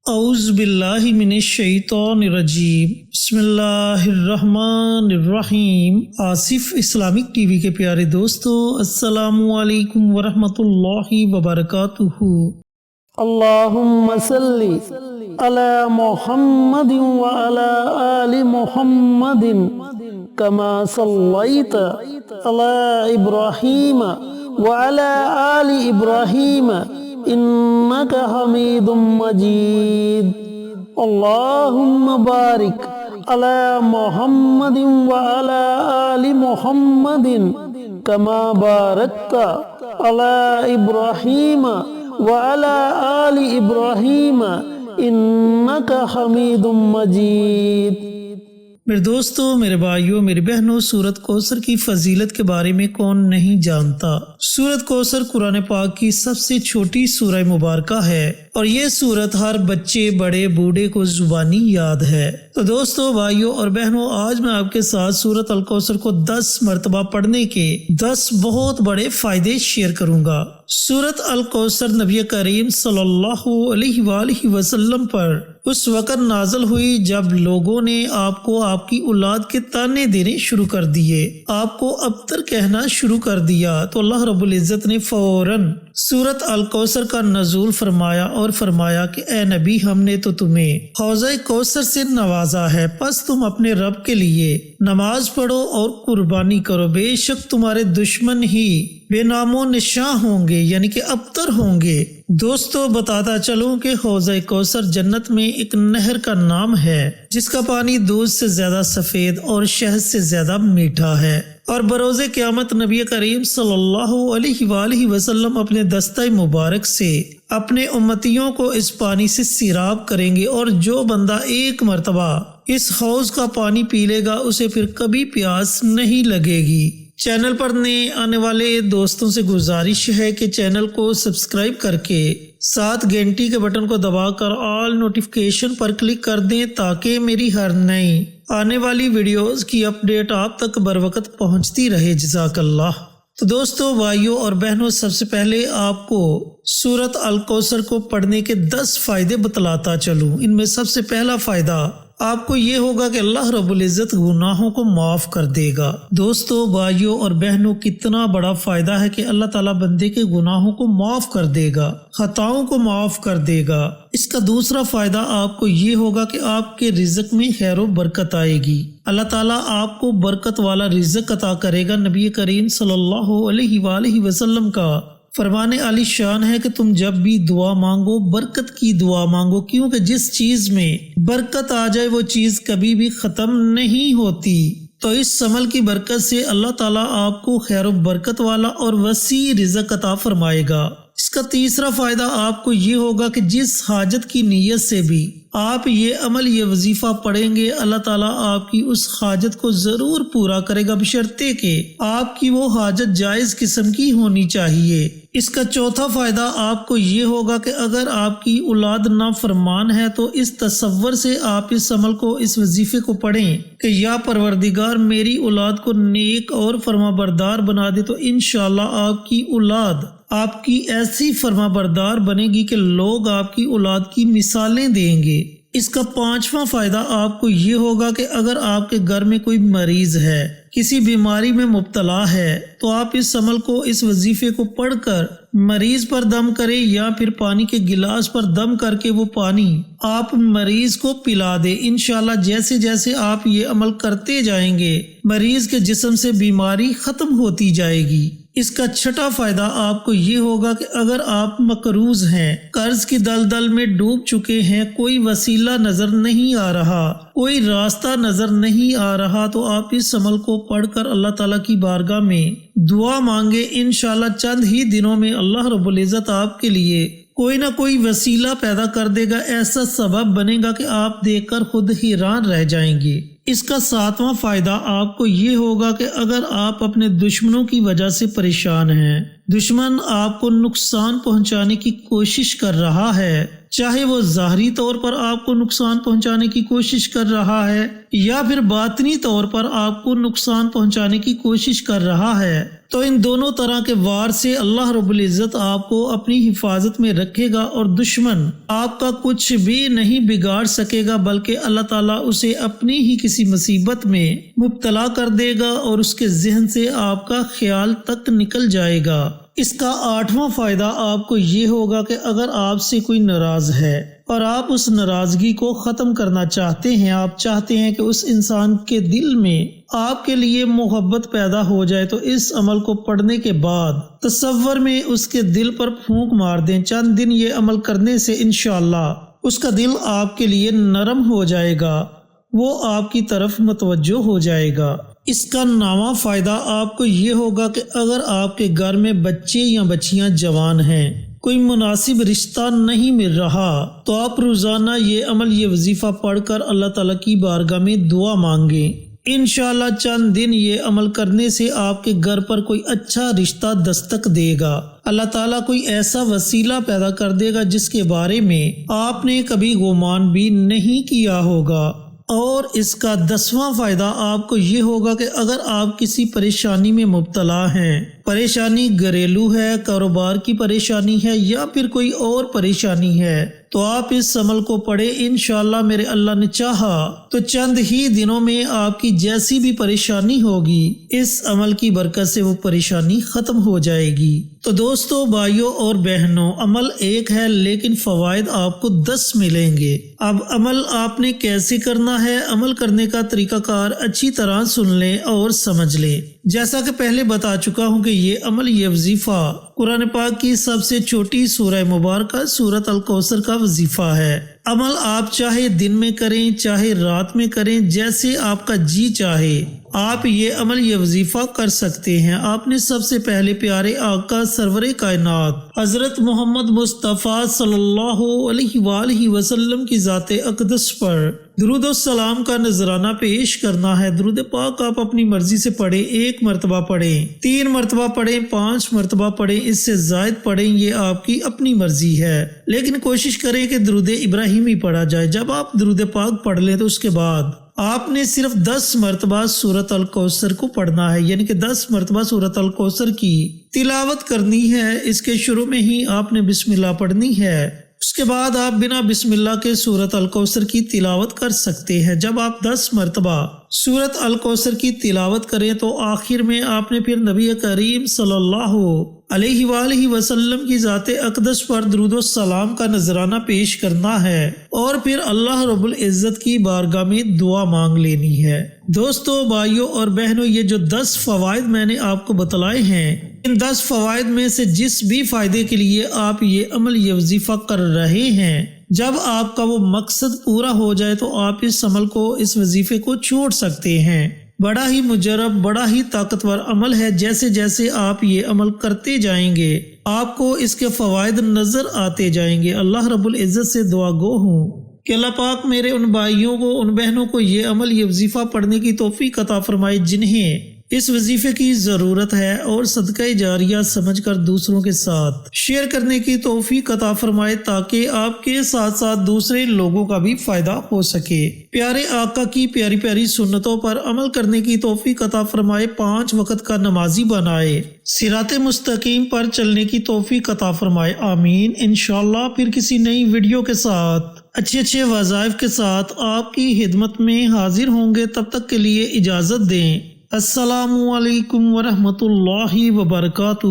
اعوذ باللہ من الشیطان الرجیم، بسم اللہ الرحمن الرحیم۔ آصف اسلامک ٹی وی کے پیارے دوستو، السلام علیکم ورحمۃ اللہ وبرکاتہ۔ اللہم صلی علی محمد وعلی آل محمد کما صلیت علی ابراہیم وعلی آل ابراہیم انک حمید مجید۔ اللہم بارک علی محمد وعلی آل محمد کما بارکت علی ابراہیم وعلی آل ابراہیم انک حمید مجید۔ میرے دوستو، میرے بھائیوں، میری بہنوں، سورۃ کوثر کی فضیلت کے بارے میں کون نہیں جانتا۔ سورۃ کوثر قرآن پاک کی سب سے چھوٹی سورہ مبارکہ ہے اور یہ سورت ہر بچے، بڑے، بوڑھے کو زبانی یاد ہے۔ تو دوستو، بھائیوں اور بہنوں، آج میں آپ کے ساتھ سورۃ الکوثر کو 10 مرتبہ پڑھنے کے 10 بہت بڑے فائدے شیئر کروں گا۔ سورۃ الکوثر نبی کریم صلی اللہ علیہ وآلہ وسلم پر اس وقت نازل ہوئی جب لوگوں نے آپ کو آپ کی اولاد کے تانے دینے شروع کر دیے، آپ کو ابتر کہنا شروع کر دیا، تو اللہ رب العزت نے فوراً سورۃ الکوثر کا نزول فرمایا اور فرمایا کہ اے نبی، ہم نے تو تمہیں حوضہ کوثر سے نوازا ہے، پس تم اپنے رب کے لیے نماز پڑھو اور قربانی کرو، بے شک تمہارے دشمن ہی بے نام و نشاں ہوں گے، یعنی کہ ابتر ہوں گے۔ دوستو، بتاتا چلوں کہ حوضہ کوثر جنت میں ایک نہر کا نام ہے جس کا پانی دودھ سے زیادہ سفید اور شہد سے زیادہ میٹھا ہے، اور بروز قیامت نبی کریم صلی اللہ علیہ وآلہ وسلم اپنے دستہ مبارک سے اپنے امتیوں کو اس پانی سے سیراب کریں گے، اور جو بندہ ایک مرتبہ اس حوض کا پانی پی لے گا اسے پھر کبھی پیاس نہیں لگے گی۔ چینل پر نئے آنے والے دوستوں سے گزارش ہے کہ چینل کو سبسکرائب کر کے ساتھ گھنٹی کے بٹن کو دبا کر آل نوٹیفیکیشن پر کلک کر دیں تاکہ میری ہر نئی آنے والی ویڈیوز کی اپڈیٹ آپ تک بر وقت پہنچتی رہے۔ جزاک اللہ۔ تو دوستو، بھائیوں اور بہنوں، سب سے پہلے آپ کو سورۃ الکوثر کو پڑھنے کے 10 فائدے بتلاتا چلوں۔ ان میں سب سے پہلا فائدہ آپ کو یہ ہوگا کہ اللہ رب العزت گناہوں کو معاف کر دے گا۔ دوستو، بھائیوں اور بہنوں، کتنا بڑا فائدہ ہے کہ اللہ تعالیٰ بندے کے گناہوں کو معاف کر دے گا، خطاؤں کو معاف کر دے گا۔ اس کا دوسرا فائدہ آپ کو یہ ہوگا کہ آپ کے رزق میں خیر و برکت آئے گی، اللہ تعالیٰ آپ کو برکت والا رزق عطا کرے گا۔ نبی کریم صلی اللہ علیہ وآلہ وسلم کا فرمان عالی شان ہے کہ تم جب بھی دعا مانگو برکت کی دعا مانگو، کیونکہ جس چیز میں برکت آ جائے وہ چیز کبھی بھی ختم نہیں ہوتی۔ تو اس عمل کی برکت سے اللہ تعالیٰ آپ کو خیر و برکت والا اور وسیع رزق عطا فرمائے گا۔ اس کا تیسرا فائدہ آپ کو یہ ہوگا کہ جس حاجت کی نیت سے بھی آپ یہ عمل، یہ وظیفہ پڑھیں گے، اللہ تعالیٰ آپ کی اس حاجت کو ضرور پورا کرے گا، بشرطے کہ آپ کی وہ حاجت جائز قسم کی ہونی چاہیے۔ اس کا چوتھا فائدہ آپ کو یہ ہوگا کہ اگر آپ کی اولاد نافرمان ہے تو اس تصور سے آپ اس عمل کو، اس وظیفے کو پڑھیں کہ یا پروردگار میری اولاد کو نیک اور فرما بردار بنا دے، تو انشاءاللہ آپ کی اولاد آپ کی ایسی فرما بردار بنے گی کہ لوگ آپ کی اولاد کی مثالیں دیں گے۔ اس کا پانچواں فائدہ آپ کو یہ ہوگا کہ اگر آپ کے گھر میں کوئی مریض ہے، کسی بیماری میں مبتلا ہے، تو آپ اس عمل کو، اس وظیفے کو پڑھ کر مریض پر دم کریں یا پھر پانی کے گلاس پر دم کر کے وہ پانی آپ مریض کو پلا دیں۔ انشاءاللہ جیسے جیسے آپ یہ عمل کرتے جائیں گے، مریض کے جسم سے بیماری ختم ہوتی جائے گی۔ اس کا چھٹا فائدہ آپ کو یہ ہوگا کہ اگر آپ مقروض ہیں، قرض کی دلدل میں ڈوب چکے ہیں، کوئی وسیلہ نظر نہیں آ رہا، کوئی راستہ نظر نہیں آ رہا، تو آپ اس عمل کو پڑھ کر اللہ تعالیٰ کی بارگاہ میں دعا مانگے، انشاءاللہ چند ہی دنوں میں اللہ رب العزت آپ کے لیے کوئی نہ کوئی وسیلہ پیدا کر دے گا، ایسا سبب بنے گا کہ آپ دیکھ کر خود حیران رہ جائیں گے۔ اس کا ساتواں فائدہ آپ کو یہ ہوگا کہ اگر آپ اپنے دشمنوں کی وجہ سے پریشان ہیں، دشمن آپ کو نقصان پہنچانے کی کوشش کر رہا ہے، چاہے وہ ظاہری طور پر آپ کو نقصان پہنچانے کی کوشش کر رہا ہے یا پھر باطنی طور پر آپ کو نقصان پہنچانے کی کوشش کر رہا ہے، تو ان دونوں طرح کے وار سے اللہ رب العزت آپ کو اپنی حفاظت میں رکھے گا اور دشمن آپ کا کچھ بھی نہیں بگاڑ سکے گا، بلکہ اللہ تعالیٰ اسے اپنی ہی کسی مصیبت میں مبتلا کر دے گا اور اس کے ذہن سے آپ کا خیال تک نکل جائے گا۔ اس کا 8واں فائدہ آپ کو یہ ہوگا کہ اگر آپ سے کوئی ناراض ہے اور آپ اس ناراضگی کو ختم کرنا چاہتے ہیں، آپ چاہتے ہیں کہ اس انسان کے دل میں آپ کے لیے محبت پیدا ہو جائے، تو اس عمل کو پڑھنے کے بعد تصور میں اس کے دل پر پھونک مار دیں۔ چند دن یہ عمل کرنے سے انشاءاللہ اس کا دل آپ کے لیے نرم ہو جائے گا، وہ آپ کی طرف متوجہ ہو جائے گا۔ اس کا 9واں فائدہ آپ کو یہ ہوگا کہ اگر آپ کے گھر میں بچے یا بچیاں جوان ہیں، کوئی مناسب رشتہ نہیں مل رہا، تو آپ روزانہ یہ عمل، یہ وظیفہ پڑھ کر اللہ تعالیٰ کی بارگاہ میں دعا مانگیں۔ انشاءاللہ چند دن یہ عمل کرنے سے آپ کے گھر پر کوئی اچھا رشتہ دستک دے گا۔ اللہ تعالیٰ کوئی ایسا وسیلہ پیدا کر دے گا جس کے بارے میں آپ نے کبھی گمان بھی نہیں کیا ہوگا۔ اور اس کا 10واں فائدہ آپ کو یہ ہوگا کہ اگر آپ کسی پریشانی میں مبتلا ہیں، پریشانی گھریلو ہے، کاروبار کی پریشانی ہے یا پھر کوئی اور پریشانی ہے، تو آپ اس عمل کو پڑھیں۔ انشاءاللہ میرے اللہ نے چاہا تو چند ہی دنوں میں آپ کی جیسی بھی پریشانی ہوگی، اس عمل کی برکت سے وہ پریشانی ختم ہو جائے گی۔ تو دوستو، بھائیوں اور بہنوں، عمل ایک ہے لیکن فوائد آپ کو 10 ملیں گے۔ اب عمل آپ نے کیسے کرنا ہے، عمل کرنے کا طریقہ کار اچھی طرح سن لیں اور سمجھ لیں۔ جیسا کہ پہلے بتا چکا ہوں کہ یہ عمل، یہ وظیفہ قرآن پاک کی سب سے چھوٹی سورہ مبارکہ سورۃ الکوثر کا وظیفہ ہے۔ عمل آپ چاہے دن میں کریں چاہے رات میں کریں، جیسے آپ کا جی چاہے آپ یہ عمل، یہ وظیفہ کر سکتے ہیں۔ آپ نے سب سے پہلے پیارے آقا سرور کائنات حضرت محمد مصطفیٰ صلی اللہ علیہ وآلہ وسلم کی ذات اقدس پر درود و سلام کا نذرانہ پیش کرنا ہے۔ درود پاک آپ اپنی مرضی سے پڑھیں، 1 مرتبہ پڑھیں، 3 مرتبہ پڑھیں، 5 مرتبہ پڑھیں، اس سے زائد پڑھیں، یہ آپ کی اپنی مرضی ہے، لیکن کوشش کریں کہ درود ابراہیمی پڑھا جائے۔ جب آپ درود پاک پڑھ لیں تو اس کے بعد آپ نے صرف 10 مرتبہ سورۃ الکوثر کو پڑھنا ہے، یعنی کہ 10 مرتبہ سورۃ الکوثر کی تلاوت کرنی ہے۔ اس کے شروع میں ہی آپ نے بسم اللہ پڑھنی ہے، اس کے بعد آپ بنا بسم اللہ کے سورۃ الکوثر کی تلاوت کر سکتے ہیں۔ جب آپ 10 مرتبہ سورۃ الکوثر کی تلاوت کریں تو آخر میں آپ نے پھر نبی کریم صلی اللہ علیہ وآلہ وسلم کی ذات اقدس پر درود و سلام کا نذرانہ پیش کرنا ہے اور پھر اللہ رب العزت کی بارگاہ میں دعا مانگ لینی ہے۔ دوستو، بھائیوں اور بہنوں، یہ جو 10 فوائد میں نے آپ کو بتلائے ہیں، ان 10 فوائد میں سے جس بھی فائدے کے لیے آپ یہ عمل، یہ وظیفہ کر رہے ہیں، جب آپ کا وہ مقصد پورا ہو جائے تو آپ اس عمل کو، اس وظیفے کو چھوڑ سکتے ہیں۔ بڑا ہی مجرب، بڑا ہی طاقتور عمل ہے۔ جیسے جیسے آپ یہ عمل کرتے جائیں گے، آپ کو اس کے فوائد نظر آتے جائیں گے۔ اللہ رب العزت سے دعا گو ہوں کہ اللہ پاک میرے ان بھائیوں کو، ان بہنوں کو یہ عمل، یہ وظیفہ پڑھنے کی توفیق عطا فرمائے جنہیں اس وظیفے کی ضرورت ہے، اور صدقہ جاریہ سمجھ کر دوسروں کے ساتھ شیئر کرنے کی توفیق عطا فرمائے، تاکہ آپ کے ساتھ ساتھ دوسرے لوگوں کا بھی فائدہ ہو سکے۔ پیارے آقا کی پیاری پیاری سنتوں پر عمل کرنے کی توفیق عطا فرمائے، 5 وقت کا نمازی بنائے، صراط مستقیم پر چلنے کی توفیق عطا فرمائے، آمین۔ انشاءاللہ پھر کسی نئی ویڈیو کے ساتھ، اچھے وظائف کے ساتھ آپ کی خدمت میں حاضر ہوں گے۔ تب تک کے لیے اجازت دیں۔ السلام علیکم ورحمۃ اللہ وبرکاتہ۔